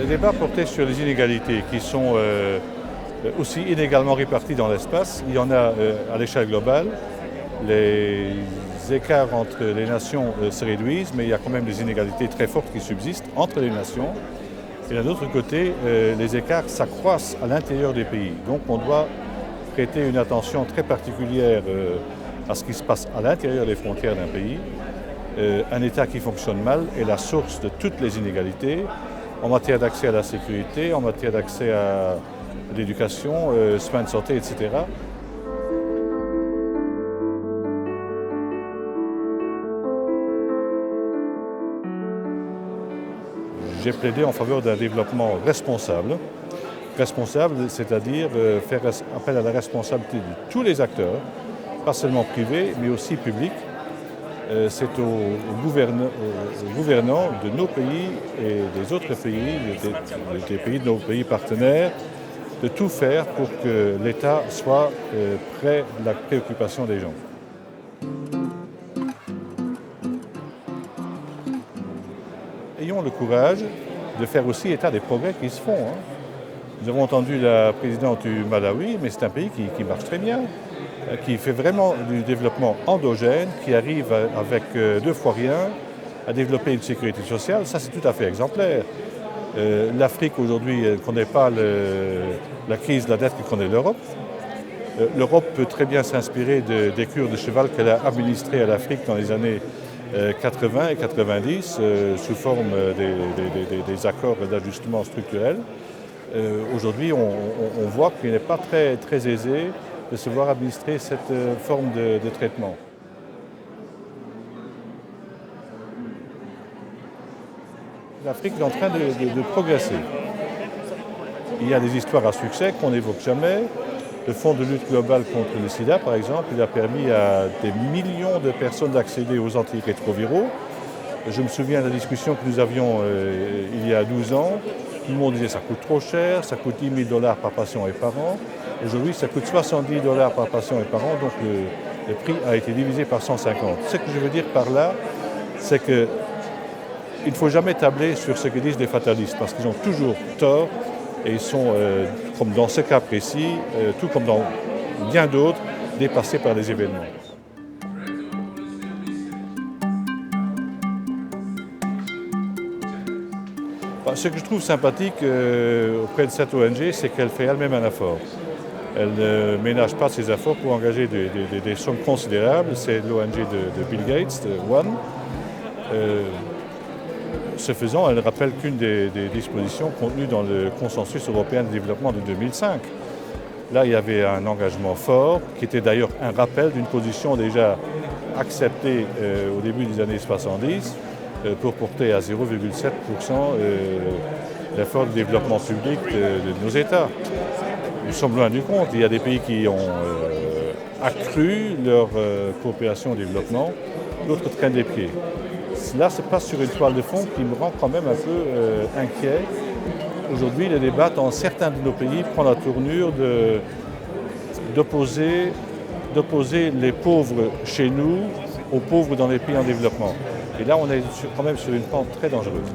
débat portait sur les inégalités qui sont aussi inégalement réparties dans l'espace. Il y en a à l'échelle globale. Les écarts entre les nations se réduisent, mais il y a quand même des inégalités très fortes qui subsistent entre les nations. Et d'un autre côté, les écarts s'accroissent à l'intérieur des pays. Donc on doit prêter une attention très particulière à ce qui se passe à l'intérieur des frontières d'un pays. Un État qui fonctionne mal est la source de toutes les inégalités en matière d'accès à la sécurité, en matière d'accès à l'éducation, soins de santé, etc. J'ai plaidé en faveur d'un développement responsable. Responsable, c'est-à-dire faire appel à la responsabilité de tous les acteurs, pas seulement privés, mais aussi publics. C'est aux gouvernants de nos pays et des autres pays, des pays de nos pays partenaires, de tout faire pour que l'État soit près de la préoccupation des gens. Ayons le courage de faire aussi état des progrès qui se font. Nous avons entendu la présidente du Malawi, mais c'est un pays qui marche très bien, qui fait vraiment du développement endogène, qui arrive avec 2 fois rien à développer une sécurité sociale. Ça, c'est tout à fait exemplaire. L'Afrique aujourd'hui ne connaît pas la crise de la dette que connaît l'Europe. L'Europe peut très bien s'inspirer des cures de cheval qu'elle a administrées à l'Afrique dans les années 80 et 90 sous forme des accords d'ajustement structurel. Aujourd'hui, on voit qu'il n'est pas très aisé de se voir administrer cette forme de traitement. L'Afrique est en train de progresser. Il y a des histoires à succès qu'on n'évoque jamais. Le Fonds de lutte globale contre le sida, par exemple, il a permis à des millions de personnes d'accéder aux antirétroviraux. Je me souviens de la discussion que nous avions il y a 12 ans. Tout le monde disait que ça coûte trop cher, ça coûte $10 000 par patient et par an. Aujourd'hui, ça coûte $70 par patient et par an, donc le prix a été divisé par 150. Ce que je veux dire par là, c'est qu'il ne faut jamais tabler sur ce que disent les fatalistes, parce qu'ils ont toujours tort et ils sont, comme dans ce cas précis, tout comme dans bien d'autres, dépassés par les événements. Ce que je trouve sympathique auprès de cette ONG, c'est qu'elle fait elle-même un effort. Elle ne ménage pas ses efforts pour engager des sommes considérables. C'est l'ONG de Bill Gates, de One. Ce faisant, elle rappelle qu'une des dispositions contenues dans le consensus européen de développement de 2005. Là, il y avait un engagement fort, qui était d'ailleurs un rappel d'une position déjà acceptée au début des années 70, pour porter à 0,7% l'effort de développement public de nos États. Nous sommes loin du compte. Il y a des pays qui ont accru leur coopération au développement, d'autres traînent des pieds. Là, se passe sur une toile de fond qui me rend quand même un peu inquiet. Aujourd'hui, le débat dans certains de nos pays prend la tournure d'opposer les pauvres chez nous aux pauvres dans les pays en développement. Et là, on est quand même sur une pente très dangereuse.